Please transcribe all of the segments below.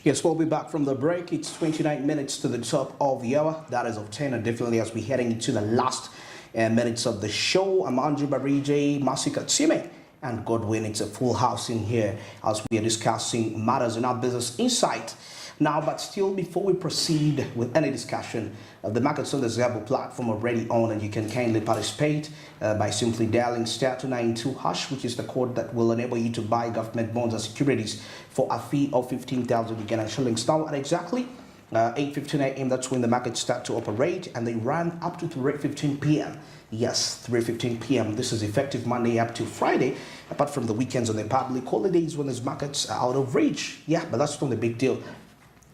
Yes, we'll be back from the break. It's 29 minutes to the top of the hour. That is of 10, and definitely as we're heading into the last minutes of the show. I'm Andrew Barije, Masika Tsime, and Godwin. It's a full house in here as we are discussing matters in our business insight. Now, but still, before we proceed with any discussion, the Markets on the Zabo platform already on, and you can kindly participate by simply dialing *292#, which is the code that will enable you to buy government bonds and securities for a fee of 15,000 Ugandan shillings. Now, at exactly 8:15 a.m., that's when the markets start to operate, and they run up to 3:15 p.m. Yes, 3:15 p.m. This is effective Monday up to Friday, apart from the weekends and the public holidays when these markets are out of reach. Yeah, but that's not a big deal.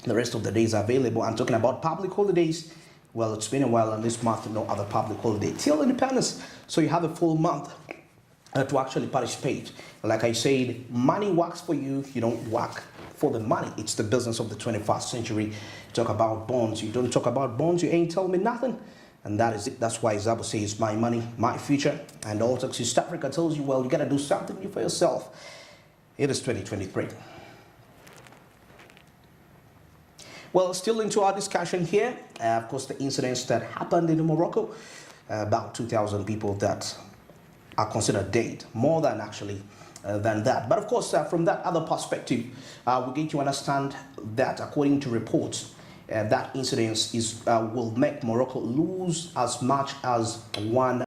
The rest of the days are available. I'm talking about public holidays. Well, it's been a while, and this month, no other public holiday till independence. So you have a full month to actually participate. Like I said, money works for you. You don't work for the money. It's the business of the 21st century. Talk about bonds. You don't talk about bonds, you ain't telling me nothing. And that is it. That's why Zabo says my money, my future. And also East Africa tells you, well, you got to do something new for yourself. It is 2023. Well, still into our discussion here. Of course, the incidents that happened in Morocco, about 2,000 people that are considered dead, more than actually than that. But of course, from that other perspective, we get to understand that according to reports, that incident will make Morocco lose as much as $1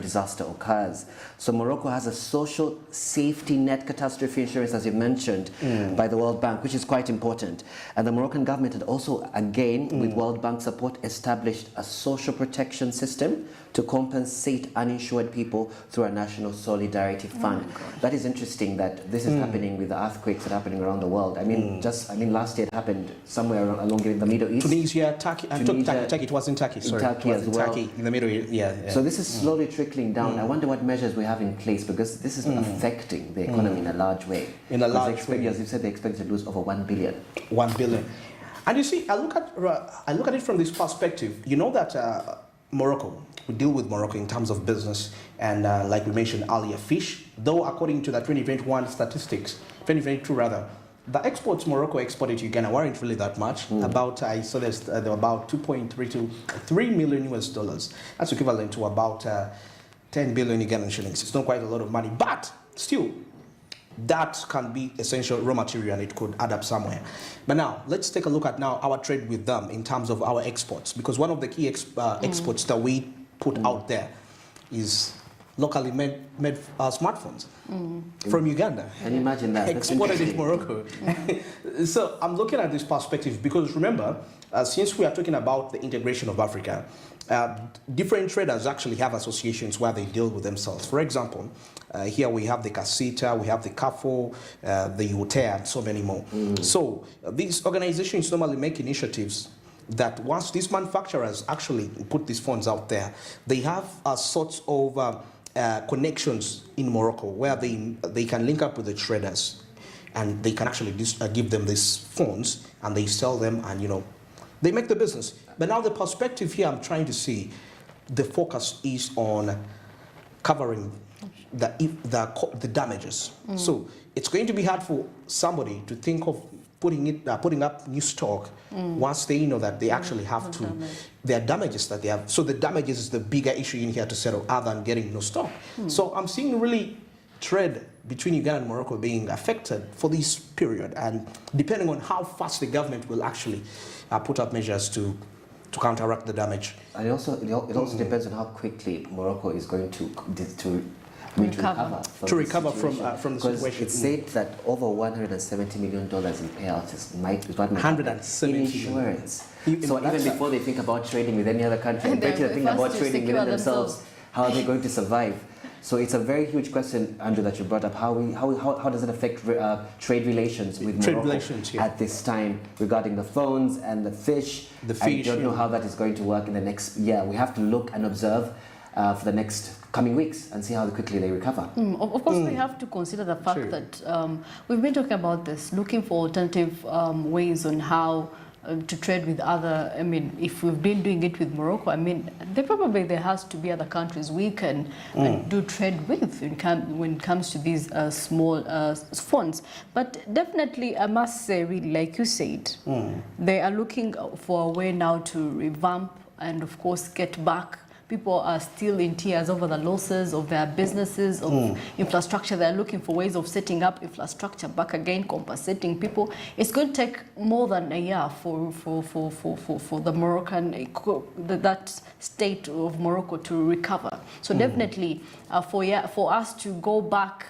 disaster occurs. So Morocco has a social safety net catastrophe insurance, as you mentioned, by the World Bank, which is quite important. And the Moroccan government had also, again, with World Bank support, established a social protection system to compensate uninsured people through a national solidarity fund. That is interesting that this is happening with the earthquakes that are happening around the world. I mean, last year it happened somewhere along in the Middle East. Tunisia, Turkey, Turkey, it was in Turkey, sorry. In Turkey as well. Turkey, in the Middle East, yeah. So this is slowly trickling down. I wonder what measures we have in place, because this is affecting the economy in a large way. In a large way. As you said, they expect to lose over 1 billion. 1 billion. And you see, I look at it from this perspective. You know that Morocco, we deal with Morocco in terms of business, and like we mentioned earlier, fish, though according to the 2021 statistics, 2022 rather, the exports Morocco exported to Uganda weren't really that much. About, I saw there were about 2.3 to 3 million US dollars. That's equivalent to about 10 billion Ugandan shillings. It's not quite a lot of money, but still, that can be essential raw material and it could add up somewhere. But now, let's take a look at now our trade with them in terms of our exports, because one of the key exports that we put out there is locally made smartphones from Uganda. Can you imagine that? Exported in Morocco. So I'm looking at this perspective because remember, since we are talking about the integration of Africa, different traders actually have associations where they deal with themselves. For example, here we have the Casita, we have the CAFO, the UTEA, and so many more. So these organizations normally make initiatives that once these manufacturers actually put these phones out there, they have sorts of connections in Morocco where they can link up with the traders and they can actually give them these phones and they sell them, and they make the business. But now the perspective here I'm trying to see, the focus is on covering the damages. So it's going to be hard for somebody to think of putting up new stock once they know that they actually have to, there are damages that they have. So the damages is the bigger issue in here to settle other than getting no stock. So I'm seeing really trade between Uganda and Morocco being affected for this period, and depending on how fast the government will actually put up measures to counteract the damage. And it also depends on how quickly Morocco is going to recover from the situation. It's said that over $170 million in payouts might be in insurance. So even before they think about trading with any other country, I bet you think about trading within themselves. How are they going to survive? So it's a very huge question, Andrew, that you brought up. How does it affect trade relations with Morocco at this time regarding the phones and the fish? I don't know how that is going to work in the next year. We have to look and observe. for the next coming weeks and see how quickly they recover. Of course, we have to consider the fact True. that we've been talking about this, looking for alternative ways on how to trade with other. I mean, if we've been doing it with Morocco, I mean, there has to be other countries we can do trade with when it comes to these small funds. But definitely, I must say, really, like you said, they are looking for a way now to revamp and, of course, get back. People are still in tears over the losses of their businesses, of infrastructure. They're looking for ways of setting up infrastructure back again, compensating people. It's going to take more than a year for the Moroccan, that state of Morocco to recover. So definitely for us to go back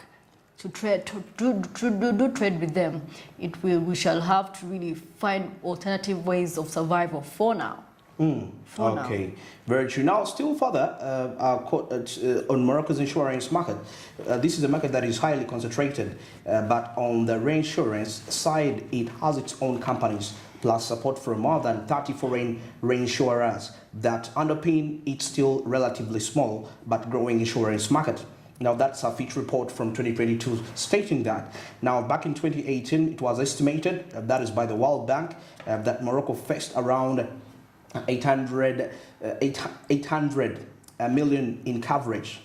to trade, to do trade with them, we shall have to really find alternative ways of survival for now. Okay, very true. Now, still further on Morocco's insurance market, this is a market that is highly concentrated, but on the reinsurance side, it has its own companies, plus support from more than 30 foreign reinsurers that underpin its still relatively small but growing insurance market. Now, that's a Fitch report from 2022 stating that. Now, back in 2018, it was estimated, that is by the World Bank, that Morocco faced around 800 million in coverage,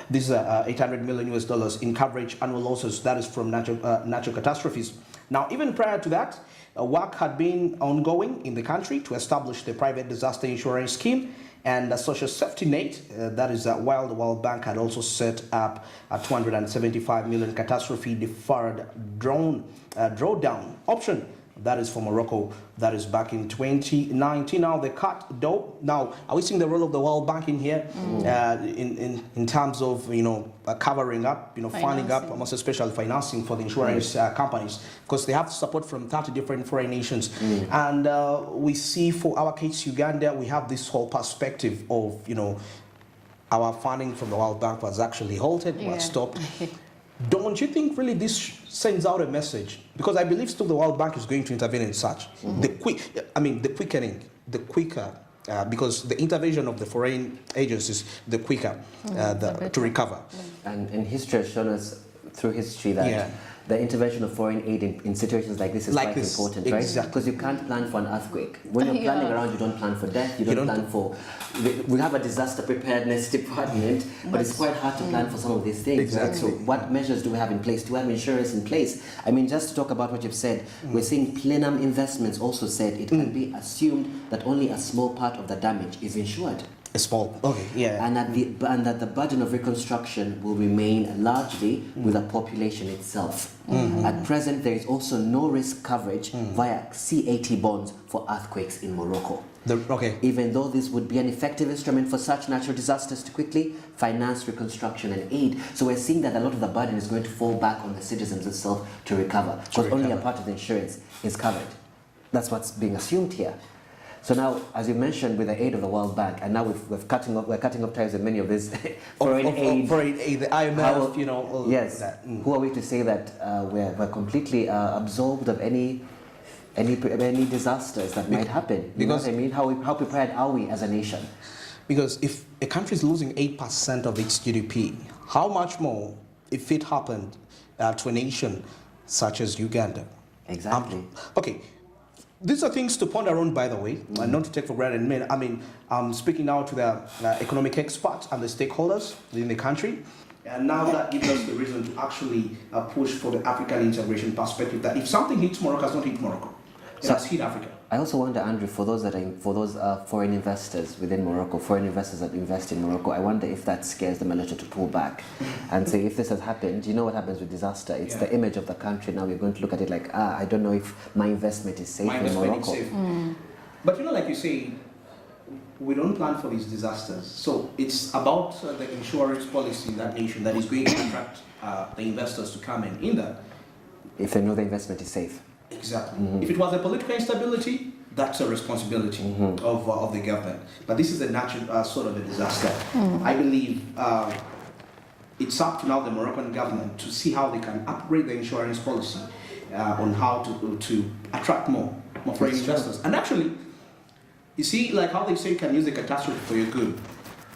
this is 800 million US dollars in coverage annual losses, that is from natural catastrophes. Now, even prior to that, work had been ongoing in the country to establish the private disaster insurance scheme and a social safety net, that is while the World Bank had also set up a 275 million catastrophe deferred drawdown option. That is for Morocco. That is back in 2019. Now the cut though. Now, are we seeing the role of the World Bank in here, in terms of covering up, funding up, most especially financing for the insurance companies, because they have support from 30 different foreign nations, and we see for our case Uganda, we have this whole perspective of our funding from the World Bank was actually halted, was stopped. Don't you think really this sends out a message? Because I believe still the World Bank is going to intervene in such. The quicker, because the intervention of the foreign agencies, the quicker to recover. And history has shown us through history that the intervention of foreign aid in situations like this is quite important, right? Exactly. Because you can't plan for an earthquake. When you're planning around, you don't plan for death, you don't plan for... We have a disaster preparedness department, but it's quite hard to plan for some of these things. Exactly. Right? So what measures do we have in place? Do we have insurance in place? I mean, just to talk about what you've said, we're seeing Plenum Investments also said it can be assumed that only a small part of the damage is insured. Small, okay, yeah. And that the burden of reconstruction will remain largely with the population itself. At present, there is also no risk coverage via CAT bonds for earthquakes in Morocco. Even though this would be an effective instrument for such natural disasters to quickly finance reconstruction and aid. So we're seeing that a lot of the burden is going to fall back on the citizens itself to recover, because only a part of the insurance is covered. That's what's being assumed here. So now, as you mentioned, with the aid of the World Bank, and now we're cutting up ties with many of these foreign aid, the IMF, yes. Who are we to say that we're completely absorbed of any disasters that might happen? You know what I mean? How prepared are we as a nation? Because if a country is losing 8% of its GDP, how much more if it happened to a nation such as Uganda? Exactly. Okay. These are things to ponder on, by the way, and not to take for granted. I mean, I'm speaking now to the economic experts and the stakeholders in the country, and now that gives us the reason to actually push for the African integration perspective, that if something hits Morocco, it's not hit Morocco. It has hit Africa. I also wonder, Andrew, for those foreign investors within Morocco, foreign investors that invest in Morocco, I wonder if that scares them a little to pull back and say, if this has happened, you know what happens with disaster? It's the image of the country. Now we're going to look at it like, I don't know if my investment is safe in Morocco. But like you say, we don't plan for these disasters. So it's about the insurance policy in that nation that is going to attract the investors to come in that. If they know the investment is safe. Exactly. If it was a political instability, that's a responsibility of the government. But this is a natural sort of a disaster. I believe it's up to now the Moroccan government to see how they can upgrade the insurance policy on how to attract more foreign investors. And actually, you see, like how they say you can use a catastrophe for your good.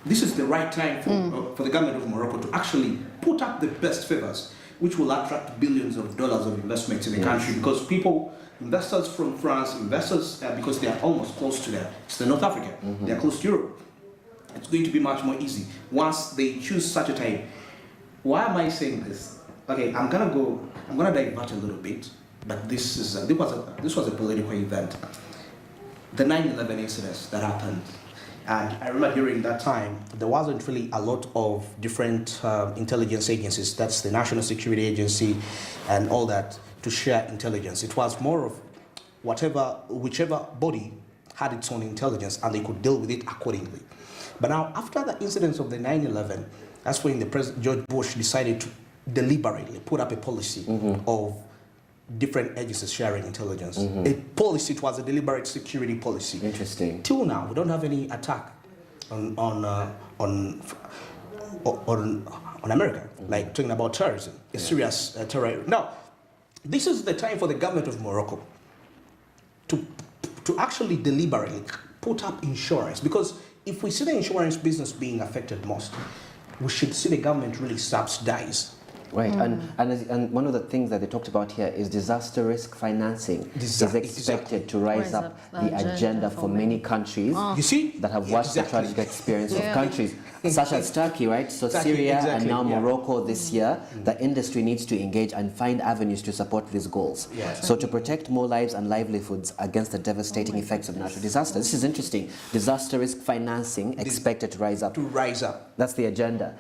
this is the right time for the government of Morocco to actually put up the best favors, which will attract billions of dollars of investment in the country, because investors from France, because they are almost close to the North Africa, they are close to Europe. It's going to be much more easy once they choose such a time. Why am I saying this? Okay, I'm gonna divert a little bit, but this was a political event. The 9/11 incidents that happened, and I remember during that time there wasn't really a lot of different intelligence agencies. That's the National Security Agency and all that to share intelligence. It was more of whichever body had its own intelligence, and they could deal with it accordingly. But now, after the incidents of the 9/11, that's when the President George Bush decided to deliberately put up a policy of different agencies sharing intelligence. A policy, it was a deliberate security policy. Interesting. Till now, we don't have any attack on America, like talking about terrorism, a serious terror. Now, this is the time for the government of Morocco to actually deliberately put up insurance, because if we see the insurance business being affected most, we should see the government really subsidize. Right, and one of the things that they talked about here is disaster risk financing is expected to rise up the agenda for many countries You see? that have watched the tragic experience of countries such as Turkey, right? So Turkey, Syria and now yeah. Morocco this year, the industry needs to engage and find avenues to support these goals. Yes. So to protect more lives and livelihoods against the devastating effects of natural disasters. This is interesting. Disaster risk financing expected to rise up. To rise up. That's the agenda.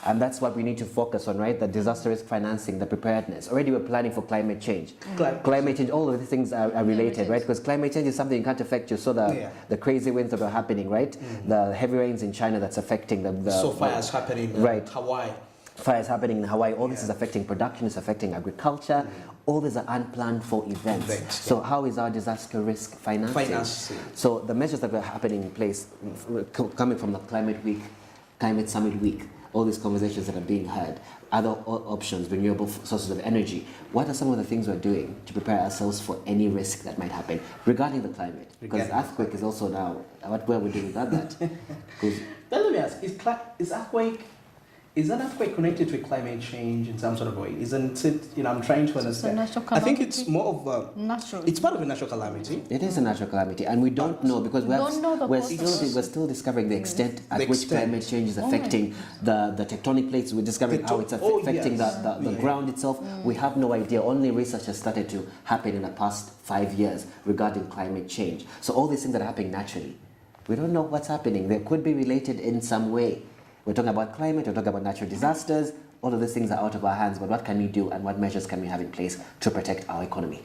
And that's what we need to focus on, right? The disaster risk financing, the preparedness. Already we're planning for climate change. Climate change, all of these things are related, right? Because climate change is something you can't affect. You saw the crazy winds that are happening, right? The heavy rains in China that's affecting the fires happening in Hawaii. Fires happening in Hawaii. All this is affecting production, it's affecting agriculture. All these are unplanned for events. So how is our disaster risk financing? So the measures that were happening in place, coming from the Climate Summit Week, all these conversations that are being had, other options, renewable sources of energy. What are some of the things we're doing to prepare ourselves for any risk that might happen regarding the climate? Because earthquake is also now, where we're doing without that. But let me ask, is an earthquake connected to climate change in some sort of way? Isn't it, I'm trying to understand. I think it's more of a it's part of a natural calamity. It is a natural calamity, and we don't know, because we're still discovering the extent at which climate change is affecting the tectonic plates. We're discovering how it's affecting the ground itself. We have no idea. Only research has started to happen in the past 5 years regarding climate change. So all these things that are happening naturally, we don't know what's happening. They could be related in some way. We're talking about climate, we're talking about natural disasters. All of these things are out of our hands, but what can we do and what measures can we have in place to protect our economy?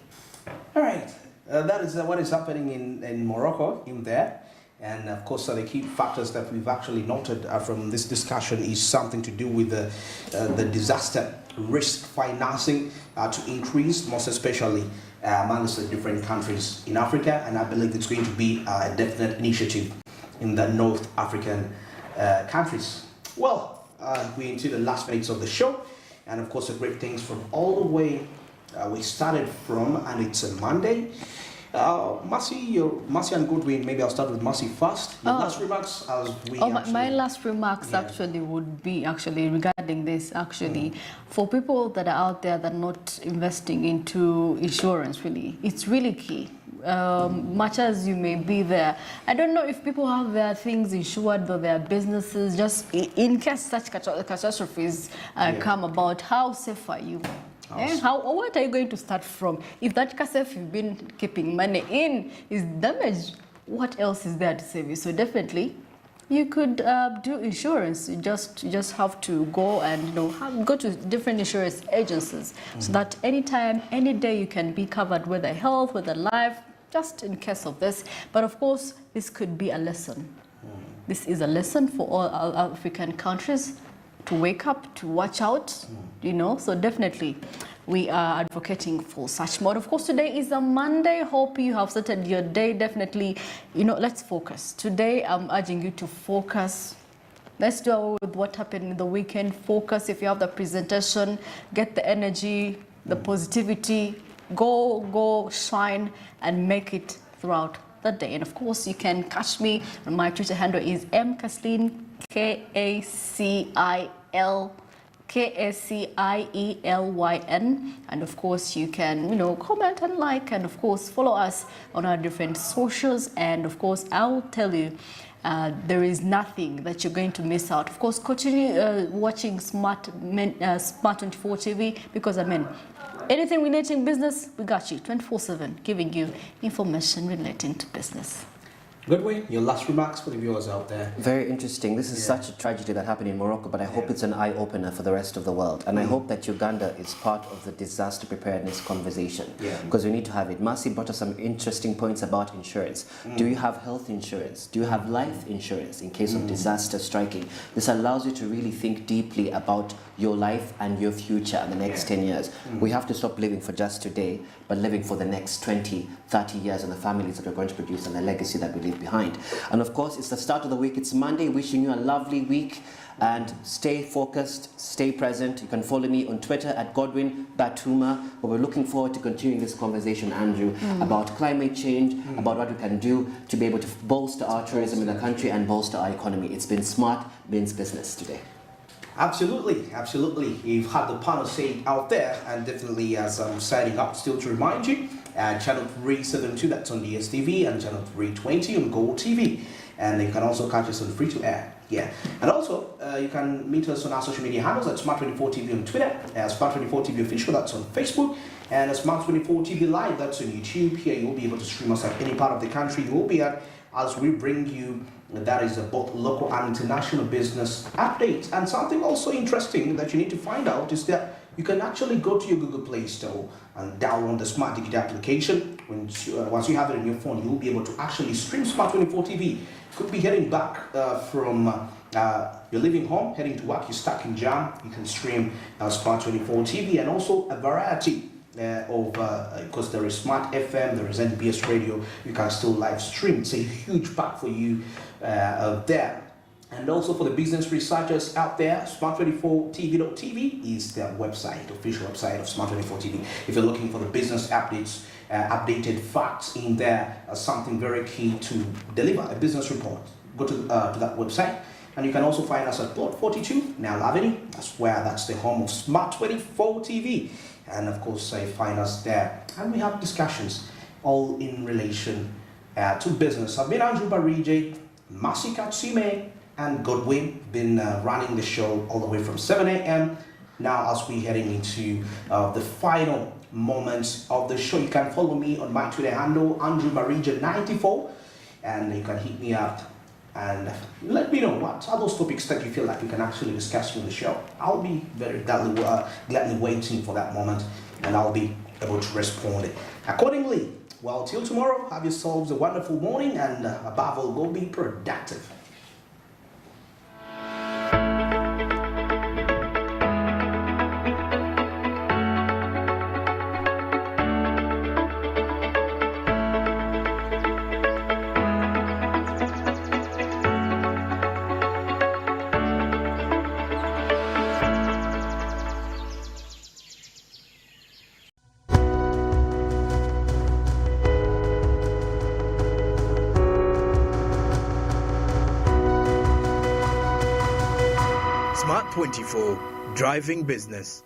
All right, that is what is happening in Morocco, in there. And of course, the key factors that we've actually noted from this discussion is something to do with the disaster risk financing to increase, most especially amongst the different countries in Africa. And I believe it's going to be a definite initiative in the North African countries. Well, we're into the last minutes of the show, and of course, the great things from all the way we started from, and it's a Monday. Mercy and Goodwin, maybe I'll start with Mercy first. Your last remarks as we my last remarks actually would be regarding this for people that are out there that are not investing into insurance. Really, it's really key. Much as you may be there, I don't know if people have their things insured or their businesses, just in case such catastrophes come about. How safe are you? What are you going to start from? If that cassette you've been keeping money in is damaged, what else is there to save you? So definitely, you could do insurance. You just have to go and go to different insurance agencies, so that anytime, any day, you can be covered, whether health, whether life, just in case of this. But of course, this could be a lesson. This is a lesson for all African countries to wake up, to watch out, so definitely we are advocating for such mode. Of course, today is a Monday. Hope you have started your day. Definitely, let's focus. Today, I'm urging you to focus. Let's do away with what happened in the weekend. Focus. If you have the presentation, get the energy, the positivity, go shine and make it throughout the day. And of course, you can catch me. My Twitter handle is mkaslin KACIELYN, and of course you can comment and like, and of course follow us on our different socials. And of course I'll tell you, there is nothing that you're going to miss out. Of course, continue watching Smart 24 TV, because anything relating business, we got you 24/7, giving you information relating to business. Goodwin, your last remarks for the viewers out there. Very interesting. This is such a tragedy that happened in Morocco, but I hope it's an eye-opener for the rest of the world. And I hope that Uganda is part of the disaster preparedness conversation, because we need to have it. Marcy brought us some interesting points about insurance. Do you have health insurance? Do you have life insurance in case of disaster striking? This allows you to really think deeply about your life and your future in the next 10 years. We have to stop living for just today, but living for the next 20, 30 years and the families that we're going to produce and the legacy that we leave behind. And of course, it's the start of the week. It's Monday. Wishing you a lovely week, and stay focused, stay present. You can follow me on Twitter at Godwin Batuma. But we're looking forward to continuing this conversation, Andrew, about climate change, about what we can do to be able to bolster our tourism in the country and bolster our economy. It's been Smart Means Business today. Absolutely, absolutely. You've had the panel say out there, and definitely as I'm signing up, still to remind you, channel 372, that's on DSTV, and channel 320 on GOTV. And you can also catch us on free to air. Yeah. And also, you can meet us on our social media handles at Smart24TV on Twitter, Smart24TV Official, that's on Facebook, and Smart24TV Live, that's on YouTube. Here you'll be able to stream us at any part of the country you will be at, as we bring you, that is both local and international business updates. And something also interesting that you need to find out is that you can actually go to your Google Play Store and download the Smart Digital application. Once you have it on your phone, you'll be able to actually stream Smart 24 TV. You could be heading back from you're leaving home, heading to work, you're stuck in jam, you can stream Smart 24 TV, and also a variety because there is Smart FM, there is NBS Radio, you can still live stream. It's a huge pack for you there. And also for the business researchers out there, Smart24TV.tv is their website, official website of Smart24 TV. If you're looking for the business updates, updated facts in there, something very key to deliver, a business report, go to that website. And you can also find us at Plot 42, Nile Avenue. That's the home of Smart24 TV. And of course, find us there. And we have discussions all in relation to business. I've been Andrew Barije, Masi Katsime, and Godwin, been running the show all the way from 7 a.m. Now, as we're heading into the final moments of the show, you can follow me on my Twitter handle, Andrew Barija94, and you can hit me up and let me know what are those topics that you feel like we can actually discuss on the show. I'll be very gladly waiting for that moment, and I'll be able to respond accordingly. Well, till tomorrow, have yourselves a wonderful morning, and above all, go be productive. Smart 24, driving business.